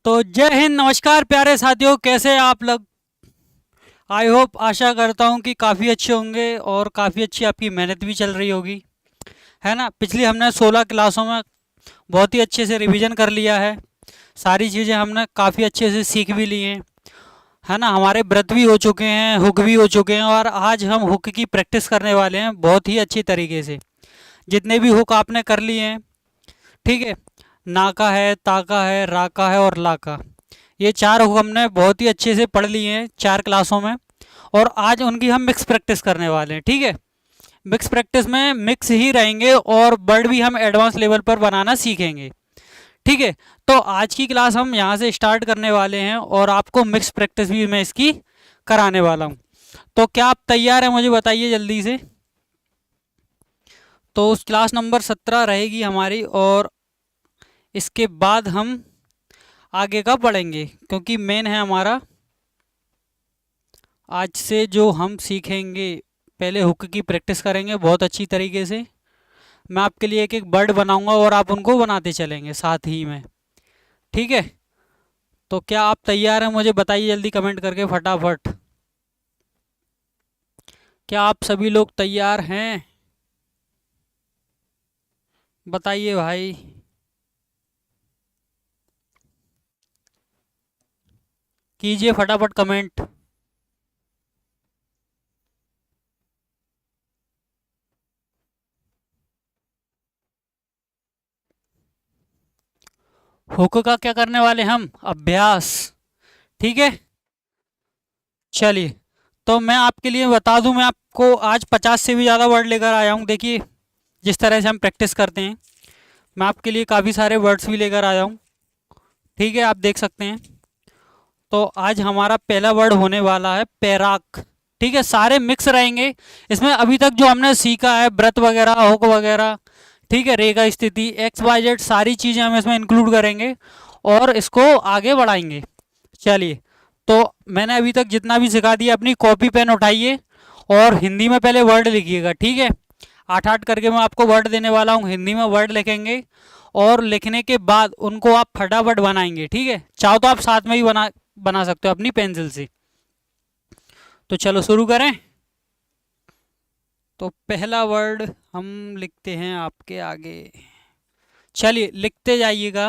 तो जय हिंद, नमस्कार प्यारे साथियों, कैसे हैं आप लोग। आई होप, आशा करता हूँ कि काफ़ी अच्छे होंगे और काफ़ी अच्छी आपकी मेहनत भी चल रही होगी, है ना। पिछली हमने 16 क्लासों में बहुत ही अच्छे से रिवीजन कर लिया है। सारी चीज़ें हमने काफ़ी अच्छे से सीख भी ली हैं, है ना। हमारे व्रत भी हो चुके हैं, हुक भी हो चुके हैं, और आज हम हुक की प्रैक्टिस करने वाले हैं बहुत ही अच्छी तरीके से। जितने भी हुक आपने कर लिए हैं, ठीक है। नाका है, ताका है, राका है और लाका, ये चार हुक हमने बहुत ही अच्छे से पढ़ लिए हैं 4 क्लासों में। और आज उनकी हम मिक्स प्रैक्टिस करने वाले हैं, ठीक है। मिक्स प्रैक्टिस में मिक्स ही रहेंगे और वर्ड भी हम एडवांस लेवल पर बनाना सीखेंगे, ठीक है। तो आज की क्लास हम यहाँ से स्टार्ट करने वाले हैं और आपको मिक्स प्रैक्टिस भी मैं इसकी कराने वाला हूँ। तो क्या आप तैयार हैं, मुझे बताइए जल्दी से। तो उस क्लास नंबर 17 रहेगी हमारी, और इसके बाद हम आगे का पढ़ेंगे, क्योंकि मेन है हमारा आज से जो हम सीखेंगे। पहले हुक की प्रैक्टिस करेंगे बहुत अच्छी तरीके से। मैं आपके लिए एक एक वर्ड बनाऊंगा और आप उनको बनाते चलेंगे साथ ही में, ठीक है। तो क्या आप तैयार हैं, मुझे बताइए जल्दी कमेंट करके फटाफट। क्या आप सभी लोग तैयार हैं, बताइए भाई। कीजिए फटाफट कमेंट। हुक का क्या करने वाले हम, अभ्यास, ठीक है। चलिए, तो मैं आपके लिए बता दूं, मैं आपको आज 50 से भी ज़्यादा वर्ड लेकर आया हूँ। देखिए, जिस तरह से हम प्रैक्टिस करते हैं, मैं आपके लिए काफ़ी सारे वर्ड्स भी लेकर आया हूँ, ठीक है। आप देख सकते हैं। तो आज हमारा पहला वर्ड होने वाला है पैराक, ठीक है। सारे मिक्स रहेंगे इसमें। अभी तक जो हमने सीखा है, व्रत वगैरह, हुक वगैरह, ठीक है, रेखा स्थिति, एक्स वाई जेड, सारी चीज़ें हम इसमें इंक्लूड करेंगे और इसको आगे बढ़ाएंगे। चलिए, तो मैंने अभी तक जितना भी सिखा दिया, अपनी कॉपी पेन उठाइए और हिंदी में पहले वर्ड लिखिएगा, ठीक है। 8-8 करके मैं आपको वर्ड देने वाला हूँ, हिंदी में वर्ड लिखेंगे और लिखने के बाद उनको आप फटाफट बनाएंगे, ठीक है। चाहो तो आप साथ में ही बना बना सकते हो अपनी पेंसिल से। तो चलो शुरू करें। तो पहला वर्ड हम लिखते हैं आपके आगे। चलिए, लिखते जाइएगा।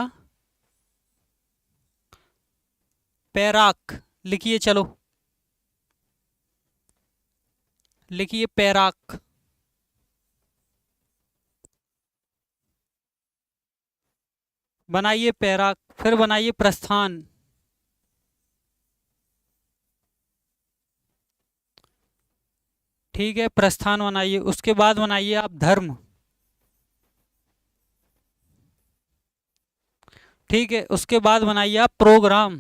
पैराक लिखिए, चलो लिखिए पैराक। बनाइए पैराक, फिर बनाइए प्रस्थान। ठीक है, प्रस्थान बनाइए। उसके बाद बनाइए आप धर्म। ठीक है, उसके बाद बनाइए आप प्रोग्राम।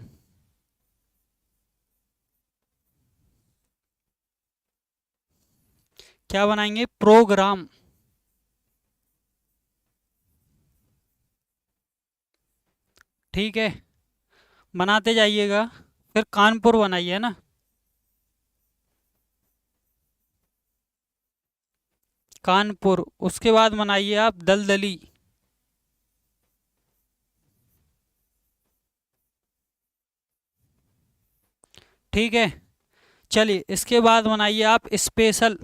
क्या बनाएंगे, प्रोग्राम। ठीक है, बनाते जाइएगा। फिर कानपुर बनाइए ना। कानपुर। उसके बाद बनाइए आप दलदली। ठीक है, चलिए इसके बाद बनाइए आप स्पेशल।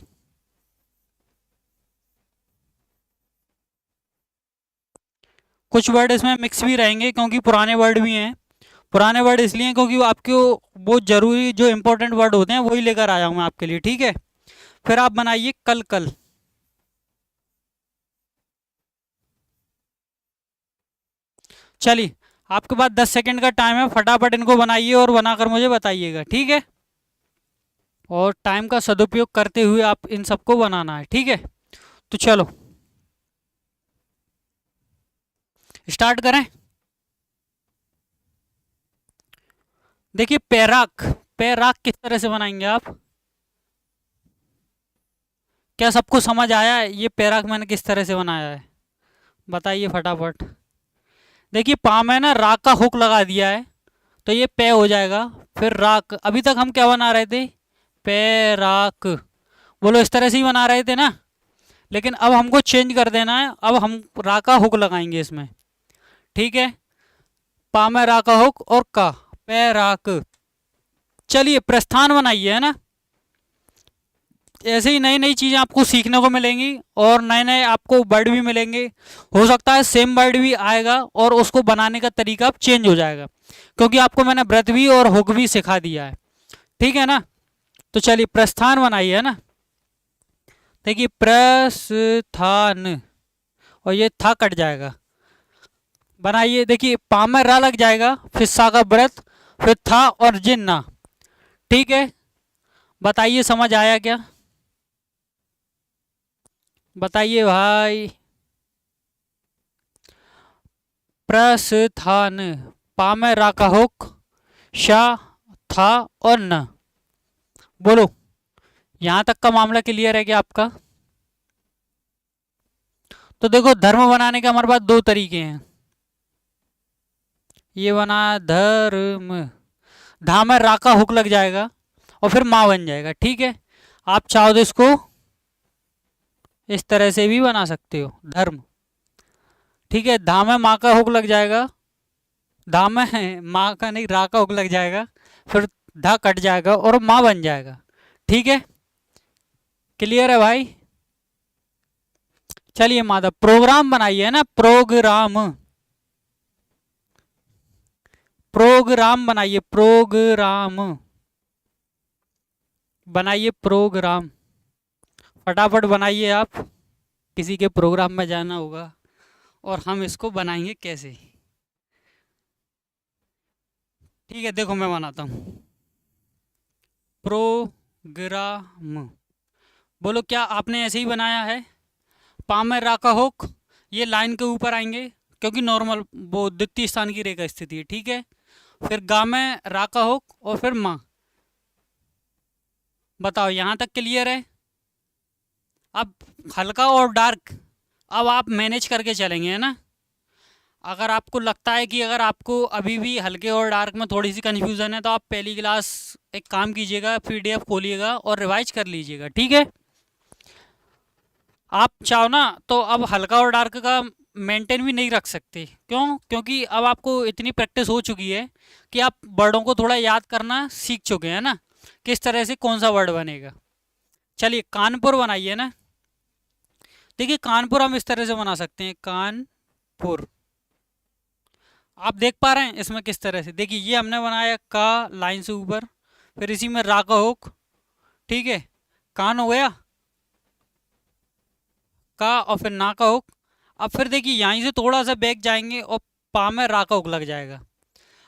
कुछ वर्ड इसमें मिक्स भी रहेंगे क्योंकि पुराने वर्ड भी हैं। पुराने वर्ड इसलिए क्योंकि वो आपको वो जरूरी जो इंपॉर्टेंट वर्ड होते हैं वही लेकर आया हूँ मैं आपके लिए, ठीक है। फिर आप बनाइए कल कल। चलिए, आपके पास 10 सेकंड का टाइम है, फटाफट इनको बनाइए और बनाकर मुझे बताइएगा, ठीक है। और टाइम का सदुपयोग करते हुए आप इन सबको बनाना है, ठीक है। तो चलो स्टार्ट करें। देखिए, पैराक। पैराक किस तरह से बनाएंगे आप, क्या सबको समझ आया है ये पैराक मैंने किस तरह से बनाया है, बताइए फटाफट। देखिए, पा में ना राक का हुक लगा दिया है, तो ये पे हो जाएगा। फिर राक, अभी तक हम क्या बना रहे थे, पैराक। बोलो, इस तरह से ही बना रहे थे ना। लेकिन अब हमको चेंज कर देना है, अब हम रा का हुक लगाएंगे इसमें, ठीक है। पा में रा का हुक और का, पैराक। चलिए प्रस्थान बनाइए, है ना। ऐसे ही नई नई चीज़ें आपको सीखने को मिलेंगी और नए नए आपको वर्ड भी मिलेंगे। हो सकता है सेम वर्ड भी आएगा और उसको बनाने का तरीका अब चेंज हो जाएगा, क्योंकि आपको मैंने व्रत भी और हुक भी सिखा दिया है, ठीक है ना। तो चलिए प्रस्थान बनाइए, है ना। देखिए प्रस्थान, और ये था कट जाएगा। बनाइए, देखिए पा में रा लग जाएगा, फिर सा का व्रत, फिर था और जिन्ना, ठीक है। बताइए समझ आया क्या, बताइए भाई। प्रस्थान, पा में रा का हुक, शा, था और न। बोलो, यहां तक का मामला क्लियर है क्या आपका। तो देखो धर्म बनाने के हमारे पास दो तरीके हैं। ये बना धर्म, धा में रा का हुक लग जाएगा और फिर माँ बन जाएगा, ठीक है। आप चाहो तो इसको इस तरह से भी बना सकते हो, धर्म, ठीक है। धा में माँ का हुक लग जाएगा, धा में माँ का नहीं रा का हुक लग जाएगा, फिर धा कट जाएगा और माँ बन जाएगा, ठीक है। क्लियर है भाई। चलिए माधव प्रोग्राम बनाइए ना, प्रोग्राम, प्रोग्राम बनाइए, प्रोग्राम बनाइए, प्रोग्राम फटाफट बनाइए आप। किसी के प्रोग्राम में जाना होगा और हम इसको बनाएंगे कैसे, ठीक है। देखो मैं बनाता हूँ प्रोग्राम। बोलो क्या आपने ऐसे ही बनाया है। पा में रा का हुक, ये लाइन के ऊपर आएंगे क्योंकि नॉर्मल वो द्वितीय स्थान की रेखा स्थिति है, ठीक है। फिर गा में रा का हुक और फिर माँ। बताओ यहाँ तक क्लियर है। अब हल्का और डार्क अब आप मैनेज करके चलेंगे, है ना। अगर आपको लगता है कि अगर आपको अभी भी हल्के और डार्क में थोड़ी सी कन्फ्यूज़न है तो आप पहली क्लास एक काम कीजिएगा, पीडीएफ खोलिएगा और रिवाइज कर लीजिएगा, ठीक है। आप चाहो ना तो अब हल्का और डार्क का मेंटेन भी नहीं रख सकते, क्यों, क्योंकि अब आपको इतनी प्रैक्टिस हो चुकी है कि आप वर्डों को थोड़ा याद करना सीख चुके हैं ना, किस तरह से कौन सा वर्ड बनेगा। चलिए कानपुर बनाइए ना। देखिए कानपुर हम इस तरह से बना सकते हैं, कानपुर। आप देख पा रहे हैं इसमें किस तरह से, देखिए ये हमने बनाया का लाइन से ऊपर, फिर इसी में रा का हुक, ठीक है। कान हो गया का और फिर ना का हुक। अब फिर देखिए यहीं से थोड़ा सा बैक जाएंगे और पा में रा का हुक लग जाएगा।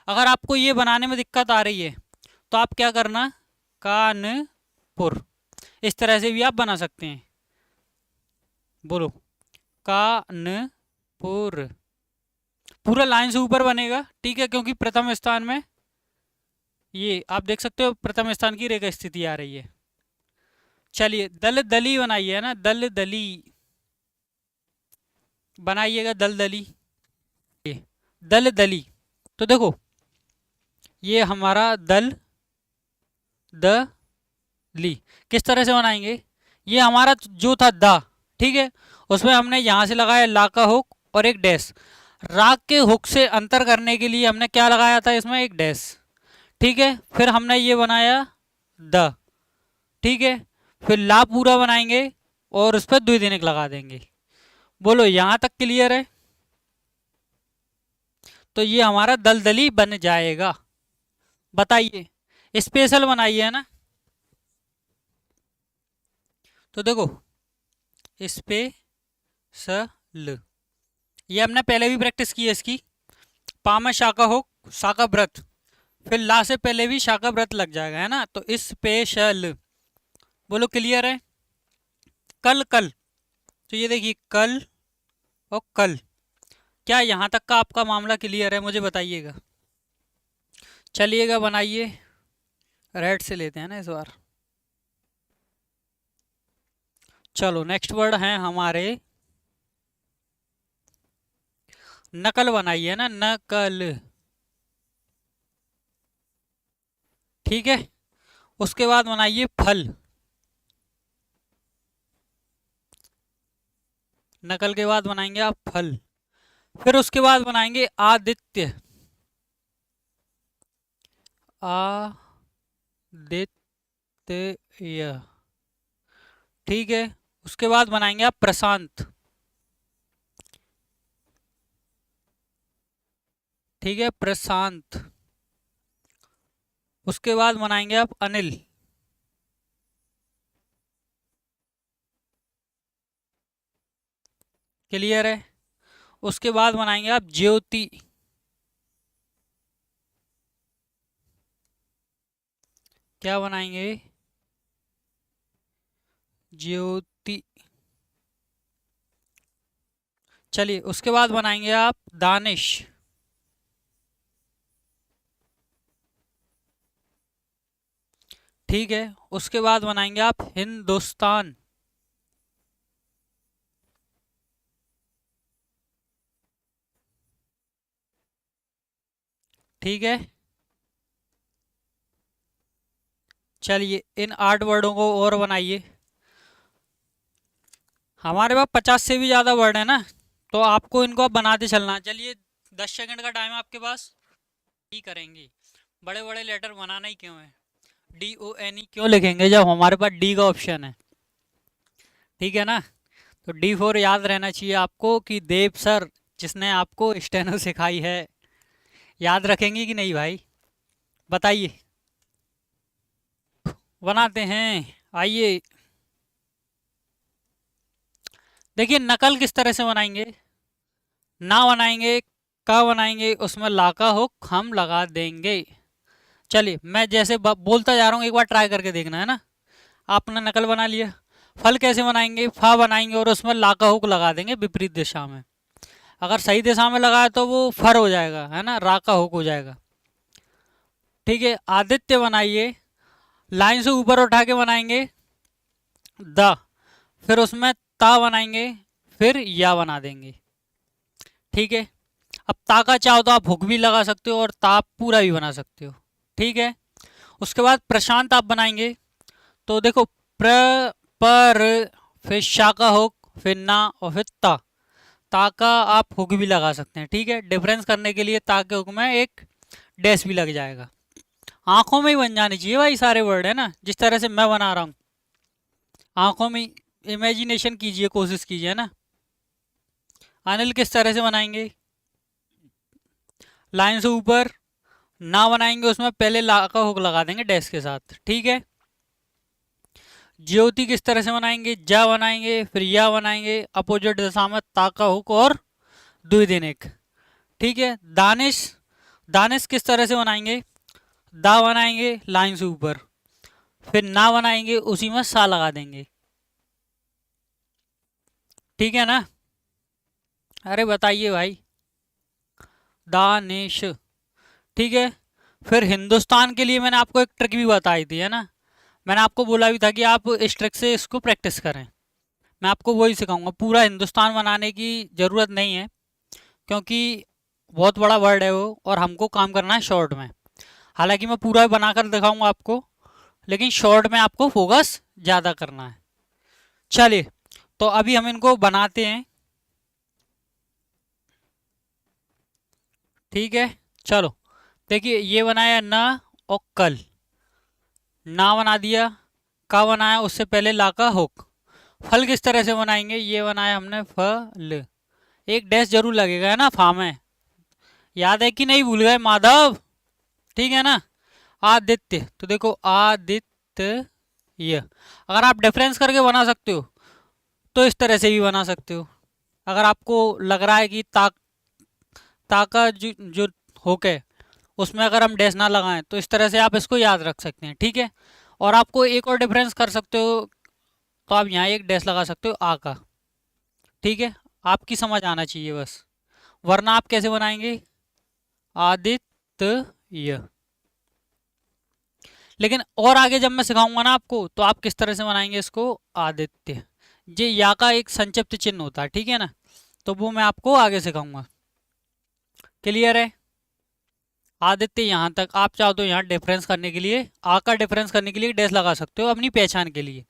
अगर आपको ये बनाने में दिक्कत आ रही है तो आप क्या करना, कानपुर इस तरह से भी आप बना सकते हैं। बोलो कानपुर, पूरा लाइन से ऊपर बनेगा, ठीक है, क्योंकि प्रथम स्थान में ये आप देख सकते हो प्रथम स्थान की रेखा स्थिति आ रही है। चलिए दल दली बनाइए, है ना, दल दली बनाइएगा, दल दली, दल दली। तो देखो ये हमारा दल द ली किस तरह से बनाएंगे। ये हमारा जो था दा, ठीक है, उसमें हमने यहाँ से लगाया ला का हुक और एक डैश। राग के हुक से अंतर करने के लिए हमने क्या लगाया था इसमें, एक डैश, ठीक है। फिर हमने ये बनाया द, ठीक है। फिर ला पूरा बनाएंगे और उस पर द्विदिनिक लगा देंगे। बोलो यहाँ तक क्लियर है। तो ये हमारा दलदली बन जाएगा। बताइए स्पेशल बनाइए, है ना। तो देखो स्पेशल, ये हमने पहले भी प्रैक्टिस की है इसकी। पा में शाका हो, शाका व्रत, फिर ला से पहले भी शाका व्रत लग जाएगा, है ना। तो स्पेशल, बोलो क्लियर है। कल कल, तो ये देखिए कल और कल। क्या यहाँ तक का आपका मामला क्लियर है, मुझे बताइएगा। चलिएगा बनाइए, रेड से लेते हैं ना इस बार। चलो नेक्स्ट वर्ड है हमारे नकल बनाइए ना, नकल, ठीक है। उसके बाद बनाइए फल, नकल के बाद बनाएंगे आप फल। फिर उसके बाद बनाएंगे आदित्य, आदित्य। ठीक है, उसके बाद बनाएंगे आप प्रशांत। ठीक है, प्रशांत। उसके बाद बनाएंगे आप अनिल। क्लियर है। उसके बाद बनाएंगे आप ज्योति। क्या बनाएंगे? ज्योति। चलिए, उसके बाद बनाएंगे आप दानिश। ठीक है, उसके बाद बनाएंगे आप हिंदुस्तान। ठीक है। चलिए, इन 8 वर्डों को और बनाइए। हमारे पास 50 से भी ज़्यादा वर्ड है ना, तो आपको इनको अब बनाते चलना है। चलिए, 10 सेकंड का टाइम है आपके पास। ही करेंगे। बड़े बड़े लेटर बनाना ही क्यों है? DONE क्यों लिखेंगे जब हमारे पास डी का ऑप्शन है? ठीक है ना। तो D4 याद रहना चाहिए आपको कि देव सर, जिसने आपको स्टेनो सिखाई है। याद रखेंगे कि नहीं भाई? बताइए। बनाते हैं, आइए। देखिए, नकल किस तरह से बनाएंगे। ना बनाएंगे, का बनाएंगे, उसमें ला का हुक हम लगा देंगे। चलिए, मैं जैसे बोलता जा रहा हूँ, एक बार ट्राई करके देखना है ना। आपने नकल बना लिया। फल कैसे बनाएंगे? फा बनाएंगे और उसमें ला का हुक लगा देंगे विपरीत दिशा में। अगर सही दिशा में लगाए तो वो फर हो जाएगा, है ना, रा का हुक हो जाएगा। ठीक है, आदित्य बनाइए। लाइन से ऊपर उठा के बनाएंगे द, फिर उसमें ता बनाएंगे, फिर या बना देंगे। ठीक है। अब ता का चाहो तो आप हुक भी लगा सकते हो और ता पूरा भी बना सकते हो। ठीक है। उसके बाद प्रशांत आप बनाएंगे, तो देखो प्र, पर, फिर शा का हुक, फिर ना और फिर ता। ता का आप हुक भी लगा सकते हैं। ठीक है, डिफरेंस करने के लिए ता के हुक में एक डैश भी लग जाएगा। आंखों में ही बन जानी चाहिए भाई सारे वर्ड, है ना, जिस तरह से मैं बना रहा हूँ। आंखों में इमेजिनेशन कीजिए, कोशिश कीजिए ना। अनिल किस तरह से बनाएंगे? लाइन से ऊपर ना बनाएंगे, उसमें पहले ला का हुक लगा देंगे डैश के साथ। ठीक है। ज्योति किस तरह से बनाएंगे? जा बनाएंगे, फिर या बनाएंगे, अपोजिट दिशा में ता का हुक और द्विदिनिक। ठीक है। दानिश, दानिश किस तरह से बनाएंगे? दा बनाएंगे लाइन से ऊपर, फिर ना बनाएंगे, उसी में सा लगा देंगे। ठीक है ना। अरे बताइए भाई। दानिश। ठीक है। फिर हिंदुस्तान के लिए मैंने आपको एक ट्रिक भी बताई थी, है ना। मैंने आपको बोला भी था कि आप इस ट्रिक से इसको प्रैक्टिस करें। मैं आपको वही सिखाऊंगा। पूरा हिंदुस्तान बनाने की ज़रूरत नहीं है, क्योंकि बहुत बड़ा वर्ड है वो और हमको काम करना है शॉर्ट में। हालांकि मैं पूरा बनाकर दिखाऊंगा आपको, लेकिन शॉर्ट में आपको फोकस ज़्यादा करना है। चलिए, तो अभी हम इनको बनाते हैं। ठीक है। चलो, देखिए, ये बनाया ना और कल, ना बना दिया, का बनाया, उससे पहले ला का हुक। फल किस तरह से बनाएंगे? ये बनाया हमने फल, एक डैश जरूर लगेगा, है ना, फा में। याद है कि नहीं, भूल गए माधव? ठीक है ना। आदित्य, तो देखो आदित्य। अगर आप डिफरेंस करके बना सकते हो तो इस तरह से भी बना सकते हो। अगर आपको लग रहा है कि ता का जो होके उसमें अगर हम डैश ना लगाएं, तो इस तरह से आप इसको याद रख सकते हैं। ठीक है। और आपको एक और डिफरेंस कर सकते हो, तो आप यहाँ एक डैश लगा सकते हो आ का। ठीक है, आपकी समझ आना चाहिए बस। वरना आप कैसे बनाएंगे? आदित्य। लेकिन और आगे जब मैं सिखाऊंगा ना आपको, तो आप किस तरह से बनाएंगे इसको? आदित्य। ये या का एक संक्षिप्त चिन्ह होता है, ठीक है ना, तो वो मैं आपको आगे सिखाऊंगा। क्लियर है। आदित्य यहाँ तक। आप चाहो तो यहाँ डिफरेंस करने के लिए, आ का डिफरेंस करने के लिए डैश लगा सकते हो अपनी पहचान के लिए।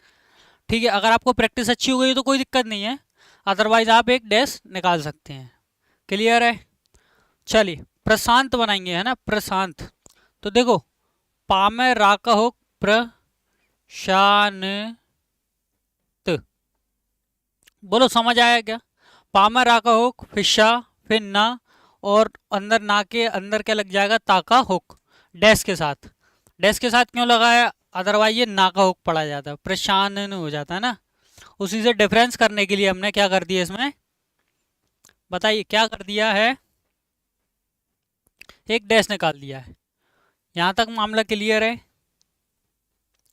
ठीक है, अगर आपको प्रैक्टिस अच्छी हो गई तो कोई दिक्कत नहीं है, अदरवाइज आप एक डैश निकाल सकते हैं। क्लियर है। चलिए, प्रशांत बनाएंगे, है ना, प्रशांत। तो देखो, पामे राका हो प्रशांत। बोलो समझ आया क्या? पामा राका हुक फिशा, फिर ना, और अंदर ना के अंदर क्या लग जाएगा, ताका हुक, डैश के साथ। डैश के साथ क्यों लगाया? अदरवाइज ये ना का हुक पड़ा जाता, प्रशांत हो जाता है ना। उसी से डिफरेंस करने के लिए हमने क्या कर दिया इसमें, बताइए क्या कर दिया है, एक डैश निकाल दिया है। यहाँ तक मामला क्लियर है?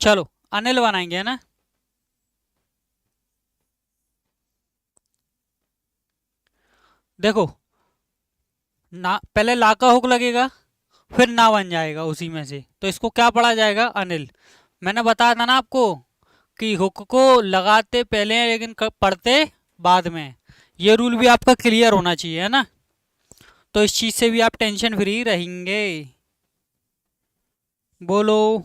चलो अनिल बनाएंगे, है ना। देखो ना, पहले ला का हुक लगेगा, फिर ना बन जाएगा उसी में से, तो इसको क्या पढ़ा जाएगा, अनिल। मैंने बताया था ना आपको कि हुक को लगाते पहले हैं लेकिन पढ़ते बाद में। ये रूल भी आपका क्लियर होना चाहिए, है ना। तो इस चीज से भी आप टेंशन फ्री रहेंगे। बोलो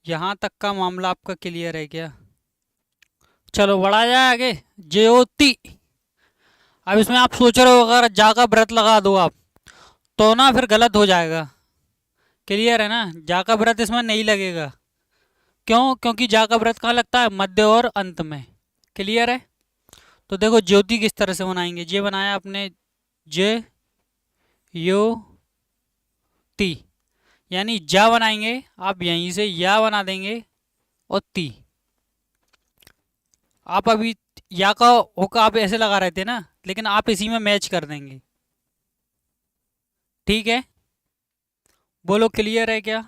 यहाँ तक का मामला आपका क्लियर है क्या? चलो बढ़ा जाए आगे। ज्योति। अब इसमें आप सोच रहे हो अगर जा का व्रत लगा दो आप, तो ना फिर गलत हो जाएगा। क्लियर है ना, जा का व्रत इसमें नहीं लगेगा। क्यों? क्योंकि जा का व्रत कहाँ लगता है, मध्य और अंत में। क्लियर है। तो देखो ज्योति किस तरह से बनाएंगे, ये बनाया आपने ज यो ती, यानी जा बनाएंगे आप यहीं से, या बना देंगे और ती। आप अभी या का होका आप ऐसे लगा रहे थे ना, लेकिन आप इसी में मैच कर देंगे। ठीक है, बोलो क्लियर है क्या?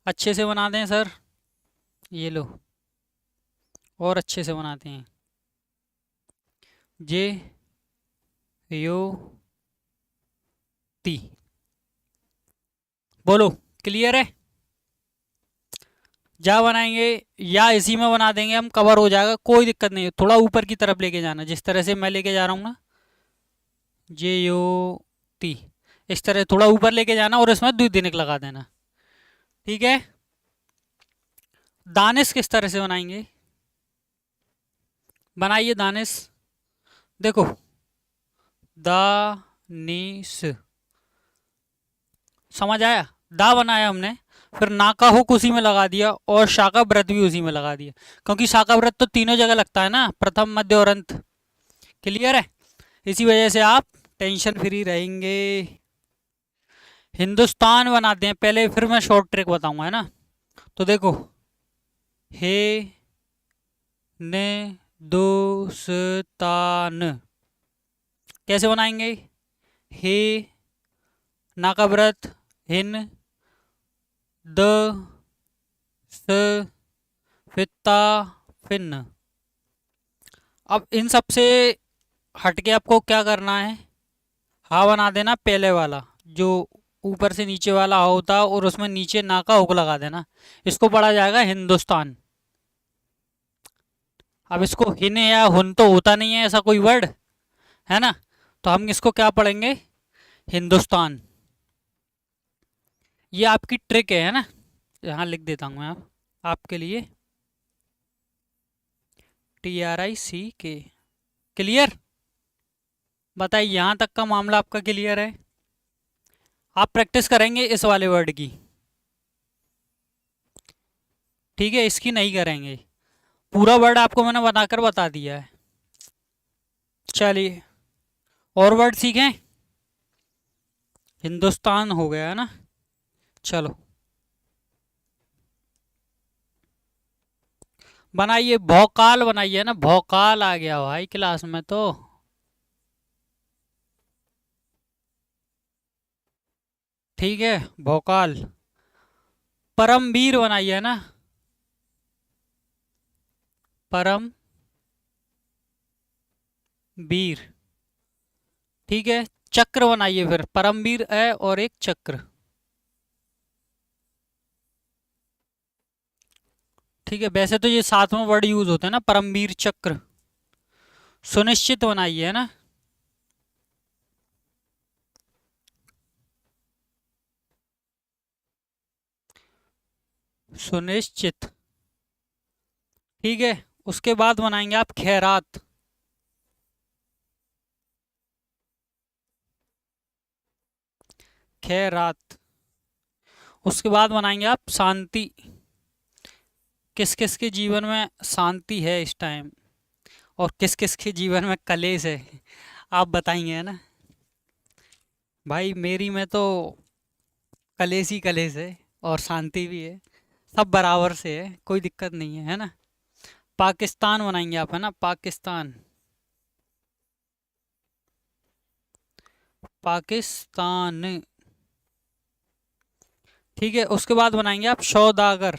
अच्छे से बना दें सर, ये लो, और अच्छे से बनाते हैं। जे यो ती, बोलो क्लियर है। जा बनाएंगे या इसी में बना देंगे हम, कवर हो जाएगा, कोई दिक्कत नहीं है। थोड़ा ऊपर की तरफ लेके जाना, जिस तरह से मैं लेके जा रहा हूँ ना, जे यो ती, इस तरह थोड़ा ऊपर लेके जाना और इसमें द्विदिनिक लगा देना। ठीक है। दानिश किस तरह से बनाएंगे, बनाइए दानिश। देखो दानिश, समझ आया, दा बनाया हमने, फिर ना का हुक उसी में लगा दिया और शा का व्रत भी उसी में लगा दिया, क्योंकि शा का व्रत तो तीनों जगह लगता है ना, प्रथम मध्य और अंत। क्लियर है। इसी वजह से आप टेंशन फ्री रहेंगे। हिंदुस्तान बनाते हैं पहले, फिर मैं शॉर्ट ट्रिक बताऊंगा, है ना। तो देखो हे ने दोस्तान कैसे बनाएंगे, हे ना का व्रत, हिन, द स, फित्ता, फिन। अब इन सब से हटके आपको क्या करना है, हा बना देना पहले वाला, जो ऊपर से नीचे वाला हा होता है, और उसमें नीचे ना का हुक लगा देना। इसको पढ़ा जाएगा हिंदुस्तान। अब इसको हिन या हुन तो होता नहीं है ऐसा कोई वर्ड, है ना, तो हम इसको क्या पढ़ेंगे, हिंदुस्तान। ये आपकी ट्रिक है ना, यहाँ लिख देता हूँ मैं आपके लिए, TRICK। क्लियर? बताइए यहाँ तक का मामला आपका क्लियर है? आप प्रैक्टिस करेंगे इस वाले वर्ड की, ठीक है, इसकी नहीं करेंगे। पूरा वर्ड आपको मैंने बनाकर बता दिया है। चलिए और वर्ड सीखें। हिंदुस्तान हो गया है ना, चलो बनाइए भौकाल, बनाइए ना, भौकाल आ गया भाई क्लास में तो। ठीक है, भौकाल। परमवीर बनाइए ना, परम वीर। ठीक है, चक्र बनाइए फिर, परमवीर है और एक चक्र। ठीक है, वैसे तो ये साथ में वर्ड यूज होते हैं ना, परमवीर चक्र। सुनिश्चित बनाइए, है ना, सुनिश्चित। ठीक है, उसके बाद बनाएंगे आप खैरात। खैरात। उसके बाद बनाएंगे आप शांति। किस किस के जीवन में शांति है इस टाइम, और किस किस के जीवन में कलेश है, आप बताएंगे, है ना। भाई मेरी में तो कलेश ही कलेश है, और शांति भी है, सब बराबर से है, कोई दिक्कत नहीं है ना। पाकिस्तान बनाएंगे आप, है ना, पाकिस्तान। पाकिस्तान, ठीक है। उसके बाद बनाएंगे आप सौदागर।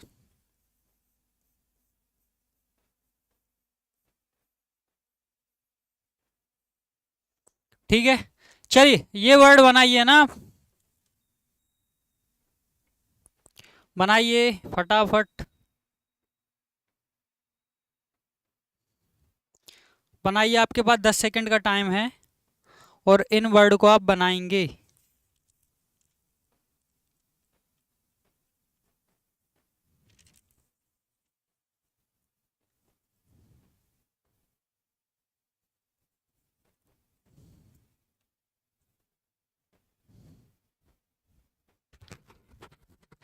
ठीक है, चलिए ये वर्ड बनाइए ना, बनाइए फटाफट, बनाइए, आपके पास 10 सेकंड का टाइम है, और इन वर्ड को आप बनाएंगे।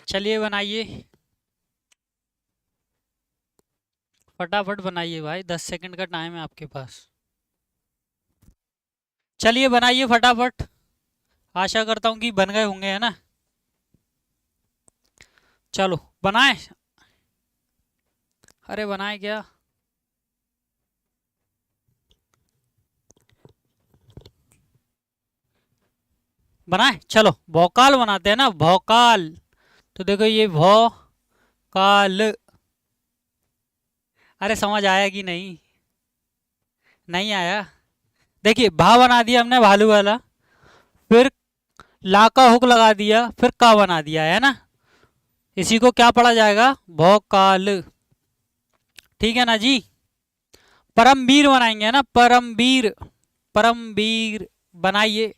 चलिए बनाइए, फटाफट बनाइए भाई, 10 सेकंड का टाइम है आपके पास। चलिए बनाइए फटाफट, आशा करता हूँ कि बन गए होंगे, है ना। चलो बनाए, अरे बनाए क्या, बनाए, चलो भौकाल बनाते हैं ना, भौकाल। तो देखो ये भौकाल, अरे समझ आया कि नहीं, नहीं आया। देखिए भा बना दिया हमने भालू वाला, फिर ला का हुक लगा दिया, फिर का बना दिया, है ना। इसी को क्या पढ़ा जाएगा, भौकाल। ठीक है ना जी। परमवीर बनाएंगे, है ना, परमवीर, परमवीर बनाइए,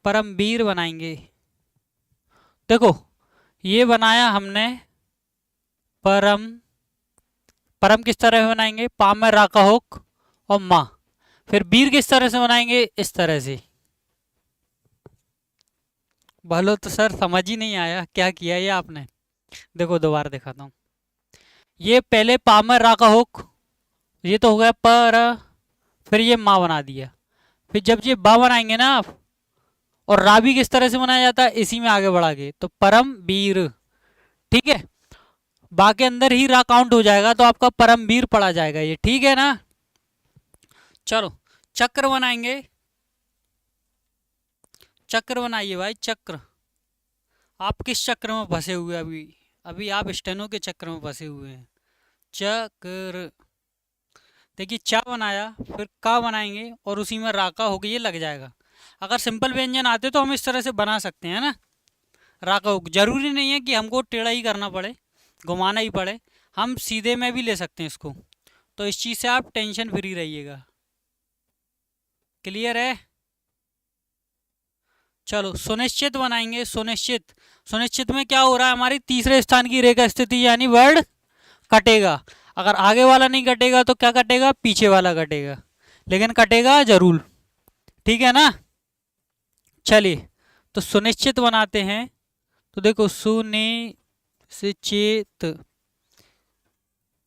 परमवीर बनाएंगे। देखो ये बनाया हमने परम, परम किस तरह से बनाएंगे, पा में रा का हुक और माँ, फिर वीर किस तरह से बनाएंगे, इस तरह से। भलो तो सर समझ ही नहीं आया क्या किया ये आपने। देखो दोबारा दिखाता हूँ, ये पहले पा में रा का हुक, ये तो हो गया पर, फिर ये माँ बना दिया, फिर जब ये बा बनाएंगे ना आप, और रा भी किस तरह से बनाया जाता है, इसी में आगे बढ़ा के, तो परम वीर। ठीक है, बा के अंदर ही रा काउंट हो जाएगा, तो आपका परमवीर पढ़ा जाएगा ये, ठीक है ना। चलो चक्र बनाएंगे, चक्र बनाइए भाई, चक्र। आप किस चक्र में फंसे हुए हैं अभी, अभी आप स्टेनो के चक्र में फंसे हुए हैं। चक्र, देखिए चा बनाया, फिर का बनाएंगे, और उसी में रा का होगा, ये लग जाएगा। अगर सिंपल व्यंजन आते तो हम इस तरह से बना सकते हैं ना, रा का होगा, जरूरी नहीं है कि हमको टेढ़ा ही करना पड़े, घुमाना ही पड़े, हम सीधे में भी ले सकते हैं इसको। तो इस चीज़ से आप टेंशन फ्री रहिएगा, क्लियर है। चलो सुनिश्चित बनाएंगे, सुनिश्चित। सुनिश्चित में क्या हो रहा है, हमारी तीसरे स्थान की रेखा स्थिति, यानी वर्ड कटेगा। अगर आगे वाला नहीं कटेगा तो क्या कटेगा, पीछे वाला कटेगा, लेकिन कटेगा जरूर, ठीक है ना। चलिए तो सुनिश्चित बनाते हैं, तो देखो सुनिश्चित,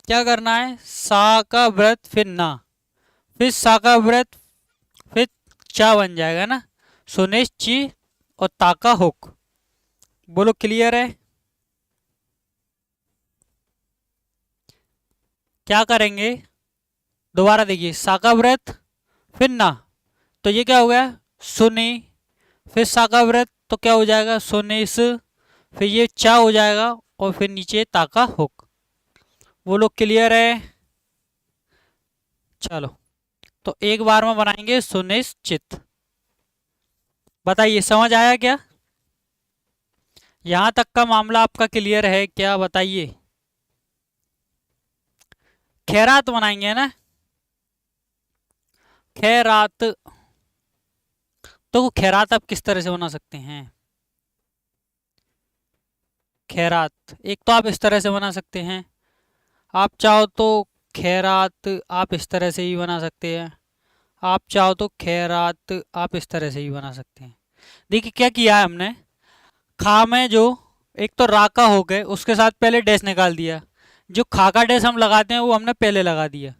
क्या करना है, सा का व्रत फिर ना, फिर सा का व्रत, फिर चा बन जाएगा ना, सुनिश्चित, और ताका हुक। बोलो क्लियर है। क्या करेंगे, दोबारा देखिए, सा का व्रत फिर ना, तो ये क्या हो गया, सुनी, फिर सा का व्रत, तो क्या हो जाएगा, सुनिस, फिर ये चा हो जाएगा, और फिर नीचे ताका हुक। वो लोग क्लियर है। चलो तो एक बार में बनाएंगे सुनिश्चित। बताइए समझ आया क्या, यहां तक का मामला आपका क्लियर है क्या, बताइए। खैरात बनाएंगे ना, खैरात, तो खैरात आप किस तरह से बना सकते हैं, खैरात एक तो आप इस तरह से बना सकते हैं, आप चाहो तो खैरात आप इस तरह से ही बना सकते हैं, आप चाहो तो खैरात आप इस तरह से ही बना सकते हैं। देखिए क्या किया है हमने, खा में जो एक तो रा का हो गए उसके साथ पहले डैश निकाल दिया, जो खा का डैश हम लगाते हैं वो हमने पहले लगा दिया।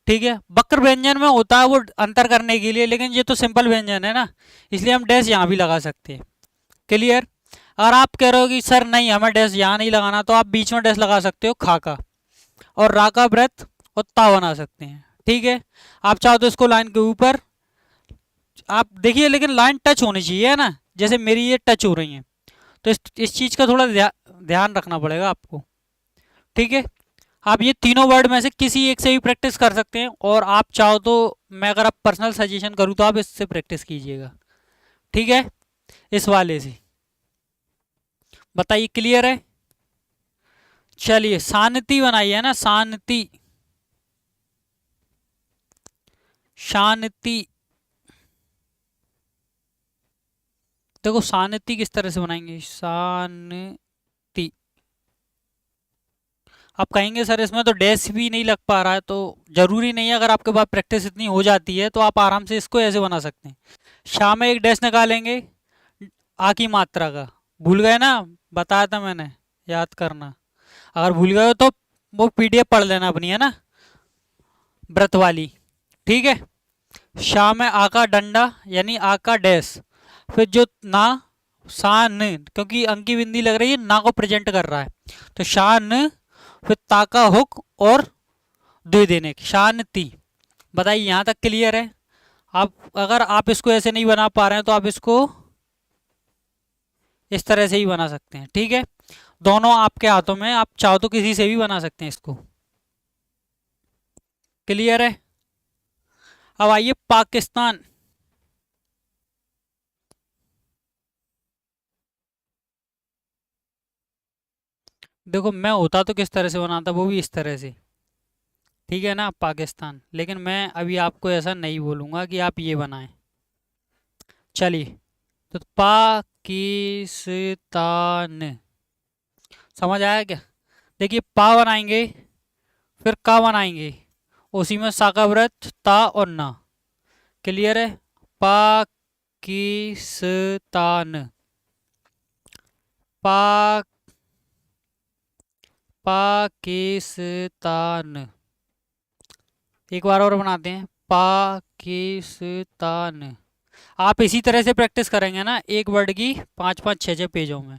ठीक है, वक्र व्यंजन में होता है वो अंतर करने के लिए, लेकिन ये तो सिंपल व्यंजन है ना, इसलिए हम डैश यहाँ भी लगा सकते हैं। क्लियर। अगर आप कह रहे हो कि सर नहीं हमें डैश यहाँ नहीं लगाना, तो आप बीच में डैश लगा सकते हो खा का, और रा का व्रत और ता बना सकते हैं। ठीक है, आप चाहो तो इसको लाइन के ऊपर आप देखिए, लेकिन लाइन टच होनी चाहिए है ना, जैसे मेरी ये टच हो रही है, तो इस चीज़ का थोड़ा ध्यान रखना पड़ेगा आपको। ठीक है, आप ये तीनों वर्ड में से किसी एक से भी प्रैक्टिस कर सकते हैं, और आप चाहो तो मैं अगर आप पर्सनल सजेशन करूँ तो आप इससे प्रैक्टिस कीजिएगा। ठीक है, इस वाले से बताइए, क्लियर है। चलिए शांति बनाइए ना, शांति, शांति। देखो शांति किस तरह से बनाएंगे, शांति। आप कहेंगे सर इसमें तो डैश भी नहीं लग पा रहा है, तो जरूरी नहीं है, अगर आपके पास प्रैक्टिस इतनी हो जाती है तो आप आराम से इसको ऐसे बना सकते हैं। शाम में एक डैश निकालेंगे आ की मात्रा का, भूल गए ना, बताया था मैंने, याद करना। अगर भूल गए हो तो वो पीडीएफ पढ़ लेना अपनी, है ना, व्रत वाली। ठीक है, शाम में आ का डंडा यानी आ का डैश, फिर जो ना, शान, क्योंकि अंकी बिंदी लग रही है ना को प्रेजेंट कर रहा है, तो शान, फिर ता का हुक और द्वि देने शांति। बताइए यहाँ तक क्लियर है। आप अगर आप इसको ऐसे नहीं बना पा रहे हैं तो आप इसको इस तरह से ही बना सकते हैं। ठीक है, दोनों आपके हाथों में, आप चाहो तो किसी से भी बना सकते हैं इसको। क्लियर है। अब आइए पाकिस्तान। देखो मैं होता तो किस तरह से बनाता, वो भी इस तरह से। ठीक है ना, पाकिस्तान, लेकिन मैं अभी आपको ऐसा नहीं बोलूँगा कि आप ये बनाएं। चलिए, तो पाकिस्तान, समझ आया क्या। देखिए पा बनाएंगे, फिर का बनाएंगे, उसी में सा का व्रत, ता और ना। क्लियर है। पाकिस्तान, पा पाकिस्तान। एक बार और बनाते हैं, पाकिस्तान। आप इसी तरह से प्रैक्टिस करेंगे ना, एक वर्ड की पाँच पाँच छः छः पेजों में।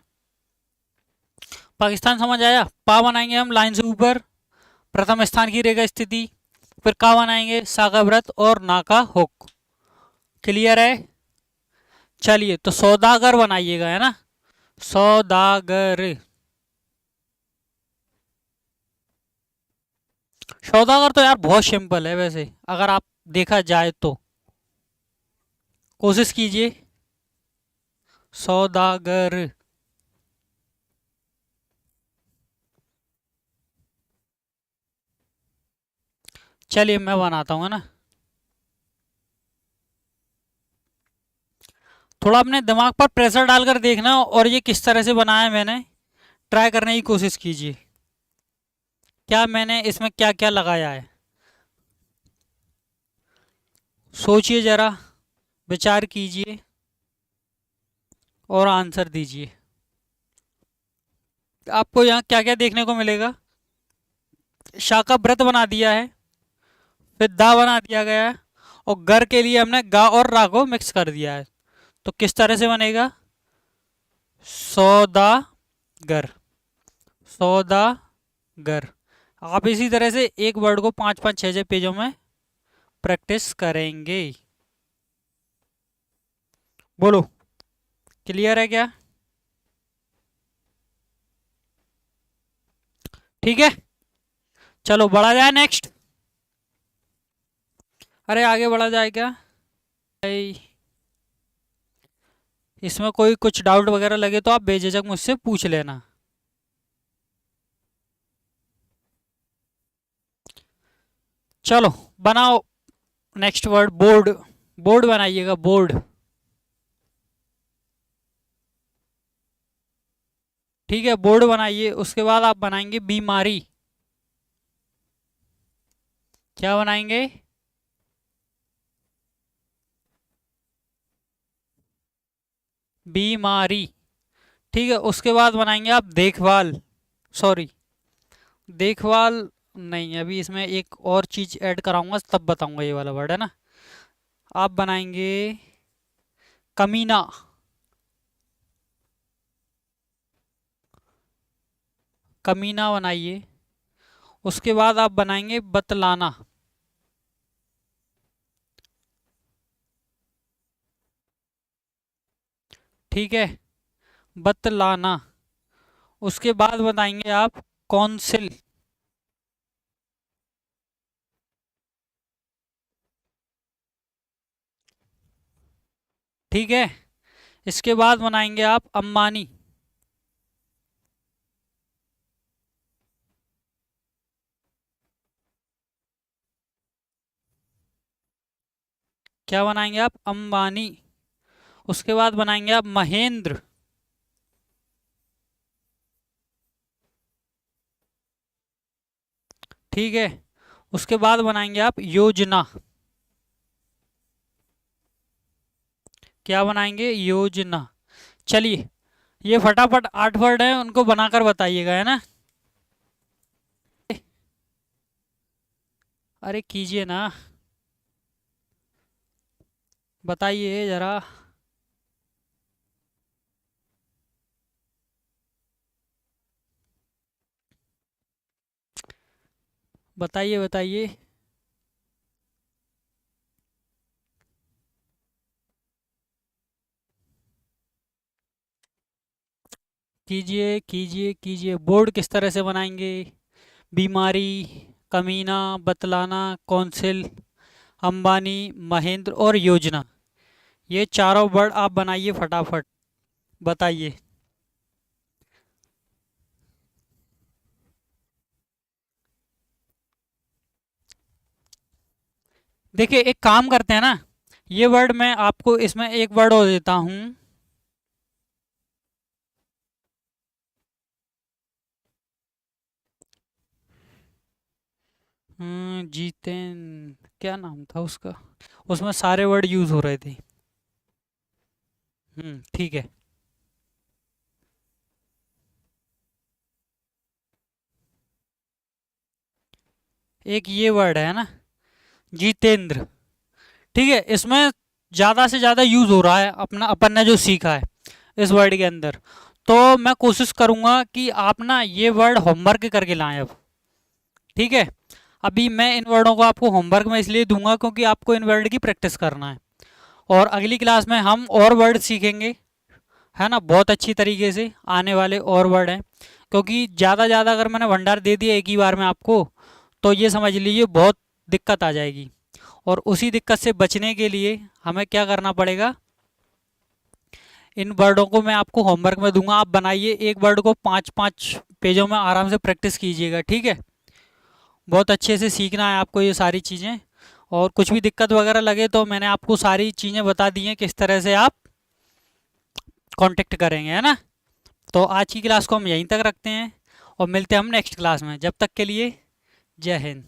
पाकिस्तान समझ आया। पा बनाएंगे हम लाइन से ऊपर, प्रथम स्थान की रेखा स्थिति, फिर का बनाएंगे सा का व्रत और ना का हुक। क्लियर है। चलिए तो सौदागर बनाइएगा, है ना, सौदागर। सौदागर तो यार बहुत सिंपल है वैसे, अगर आप देखा जाए तो, कोशिश कीजिए। सौदागर, चलिए मैं बनाता हूँ, है ना। थोड़ा अपने दिमाग पर प्रेशर डालकर देखना, और ये किस तरह से बनाया है मैंने, ट्राई करने की कोशिश कीजिए, क्या मैंने इसमें क्या क्या लगाया है। सोचिए जरा, विचार कीजिए और आंसर दीजिए। आपको यहाँ क्या क्या देखने को मिलेगा। शा का व्रत बना दिया है, फिर दा बना दिया गया है, और गर के लिए हमने गा और रा को मिक्स कर दिया है। तो किस तरह से बनेगा, सौदागर, सौदागर। आप इसी तरह से एक वर्ड को पाँच पाँच छः छः पेजों में प्रैक्टिस करेंगे। बोलो, क्लियर है क्या। ठीक है, चलो बढ़ा जाए नेक्स्ट। अरे आगे बढ़ा जाए क्या, इसमें कोई कुछ डाउट वगैरह लगे तो आप बेझिझक मुझसे पूछ लेना। चलो बनाओ नेक्स्ट वर्ड, बोर्ड। बोर्ड बनाइएगा, बोर्ड। ठीक है, बोर्ड बनाइए, उसके बाद आप बनाएंगे बीमारी। क्या बनाएंगे, बीमारी। ठीक है, उसके बाद बनाएंगे आप देखभाल, सॉरी देखभाल नहीं, अभी इसमें एक और चीज ऐड कराऊंगा तब बताऊंगा ये वाला वर्ड, है ना। आप बनाएंगे कमीना, कमीना बनाइए। उसके बाद आप बनाएंगे बतलाना, ठीक है, बतलाना। उसके बाद बताएंगे आप कौंसिल, ठीक है। इसके बाद बनाएंगे आप अंबानी, क्या बनाएंगे आप, अंबानी। उसके बाद बनाएंगे आप महेंद्र, ठीक है। उसके बाद बनाएंगे आप योजना, क्या बनाएंगे, योजना। चलिए, ये फटाफट 8 वर्ड हैं, उनको बनाकर बताइएगा, है ना। अरे कीजिए ना, बताइए जरा। बताइए बताइए। कीजिए कीजिए कीजिए, बोर्ड किस तरह से बनाएंगे। बीमारी, कमीना, बतलाना, कौंसिल, अंबानी, महेंद्र और योजना, ये चारों वर्ड आप बनाइए फटाफट, बताइए। देखिए, एक काम करते हैं ना, ये वर्ड मैं आपको इसमें एक वर्ड और देता हूँ। जीतेन, क्या नाम था उसका, उसमें सारे वर्ड यूज हो रहे थे। ठीक है। एक ये वर्ड है ना, जितेंद्र, ठीक है। इसमें ज़्यादा से ज़्यादा यूज हो रहा है अपना, अपन ने जो सीखा है इस वर्ड के अंदर। तो मैं कोशिश करूंगा कि आप ना ये वर्ड होमवर्क करके लाएं अब, ठीक है। अभी मैं इन वर्डों को आपको होमवर्क में इसलिए दूंगा क्योंकि आपको इन वर्ड की प्रैक्टिस करना है, और अगली क्लास में हम और वर्ड सीखेंगे, है ना, बहुत अच्छी तरीके से आने वाले और वर्ड हैं। क्योंकि ज़्यादा ज़्यादा अगर मैंने भंडार दे दिया एक ही बार में आपको, तो ये समझ लीजिए बहुत दिक्कत आ जाएगी। और उसी दिक्कत से बचने के लिए हमें क्या करना पड़ेगा, इन वर्डों को मैं आपको होमवर्क में दूंगा, आप बनाइए, एक वर्ड को 5-5 पेजों में आराम से प्रैक्टिस कीजिएगा, ठीक है। बहुत अच्छे से सीखना है आपको ये सारी चीज़ें, और कुछ भी दिक्कत वगैरह लगे तो मैंने आपको सारी चीज़ें बता दी हैं किस तरह से आप कांटेक्ट करेंगे, है ना। तो आज की क्लास को हम यहीं तक रखते हैं, और मिलते हैं हम नेक्स्ट क्लास में। जब तक के लिए जय हिंद।